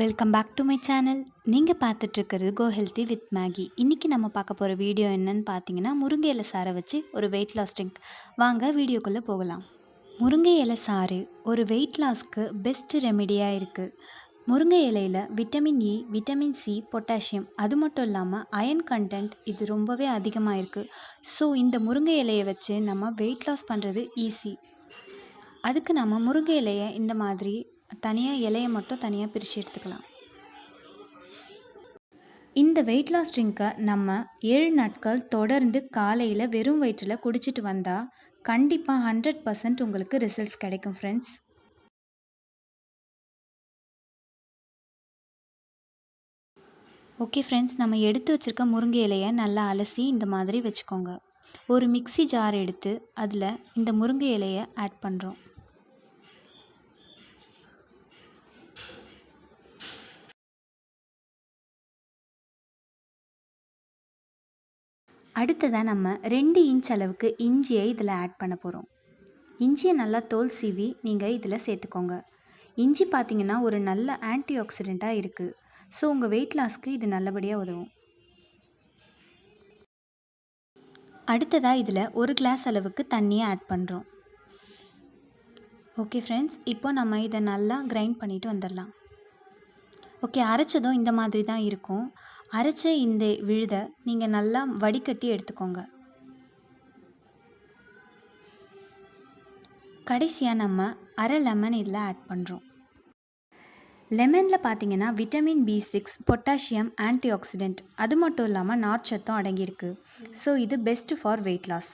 Welcome back to my channel. நீங்கள் பார்த்துட்ருக்கிறது go healthy with Maggie. இன்றைக்கி நம்ம பார்க்க போகிற வீடியோ என்னன்னு பார்த்தீங்கன்னா, முருங்கை இலை சாறை வச்சு ஒரு வெயிட் லாஸ் ட்ரிங்க். வாங்க வீடியோக்குள்ளே போகலாம். முருங்கை இலை சாறு ஒரு வெயிட் லாஸ்க்கு பெஸ்ட்டு ரெமெடியாக இருக்குது. முருங்கை இலையில் vitamin E, vitamin C, potassium, அது மட்டும் இல்லாமல் அயன் கண்டென்ட் இது ரொம்பவே அதிகமாக இருக்குது. ஸோ இந்த முருங்கை இலையை வச்சு நம்ம வெயிட் லாஸ் பண்ணுறது ஈஸி. அதுக்கு நம்ம முருங்கை இலையை இந்த மாதிரி தனியாக இலையை மட்டும் தனியாக பிரித்து எடுத்துக்கலாம். இந்த வெயிட் லாஸ் ட்ரிங்கை நம்ம 7 நாட்கள் தொடர்ந்து காலையில் வெறும் வயிற்றில் குடிச்சிட்டு வந்தால் கண்டிப்பாக 100% உங்களுக்கு ரிசல்ட்ஸ் கிடைக்கும் ஃப்ரெண்ட்ஸ். ஓகே ஃப்ரெண்ட்ஸ், நம்ம எடுத்து வச்சுருக்க முருங்கை இலையை நல்லா அலசி இந்த மாதிரி வச்சுக்கோங்க. ஒரு மிக்ஸி ஜார் எடுத்து அதில் இந்த முருங்கை இலையை ஆட் பண்ணுறோம். அடுத்ததாக நம்ம 2 இன்ச் அளவுக்கு இஞ்சியை இதில் ஆட் பண்ண போகிறோம். இஞ்சியை நல்லா தோல் சீவி நீங்கள் இதில் சேர்த்துக்கோங்க. இஞ்சி பார்த்திங்கன்னா ஒரு நல்ல ஆன்டி ஆக்சிடெண்ட்டாக இருக்குது. ஸோ உங்கள் வெயிட் லாஸ்க்கு இது நல்லபடியாக உதவும். அடுத்ததாக இதில் 1 கிளாஸ் அளவுக்கு தண்ணியை ஆட் பண்ணுறோம். ஓகே ஃப்ரெண்ட்ஸ், இப்போ நம்ம இதை நல்லா கிரைண்ட் பண்ணிவிட்டு வந்துடலாம். ஓகே, அரைச்சதும் இந்த மாதிரி தான் இருக்கும். அரைச்ச இந்த விழுதை நீங்கள் நல்லா வடிகட்டி எடுத்துக்கோங்க. கடைசியாக நம்ம அரை லெமன் இதில் ஆட் பண்ணுறோம். லெமனில் பார்த்தீங்கன்னா vitamin B6, potassium, anti accident, அது மட்டும் இல்லாமல் நார்ச்சத்தும் அடங்கியிருக்கு. ஸோ இது best for weight loss.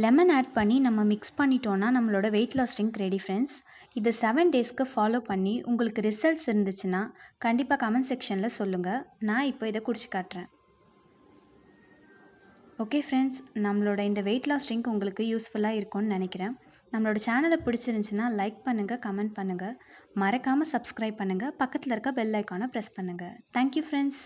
Lemon add பண்ணி நம்ம மிக்ஸ் பண்ணிட்டோன்னா நம்மளோட weight loss drink ready friends. இதை 7 டேஸ்க்கு ஃபாலோ பண்ணி உங்களுக்கு ரிசல்ட்ஸ் இருந்துச்சுன்னா கண்டிப்பாக கமெண்ட் செக்ஷனில் சொல்லுங்கள். நான் இப்போ இதை குடிச்சு காட்டுறேன். ஓகே ஃப்ரெண்ட்ஸ், நம்மளோட இந்த வெயிட் லாஸ் ட்ரிங்க் உங்களுக்கு யூஸ்ஃபுல்லாக இருக்கும்னு நினைக்கிறேன். நம்மளோட சேனலை பிடிச்சிருந்துச்சுன்னா லைக் பண்ணுங்கள், கமெண்ட் பண்ணுங்கள், மறக்காமல் சப்ஸ்கிரைப் பண்ணுங்கள், பக்கத்தில் இருக்க பெல் ஐக்கானை ப்ரெஸ் பண்ணுங்கள். Thank you friends.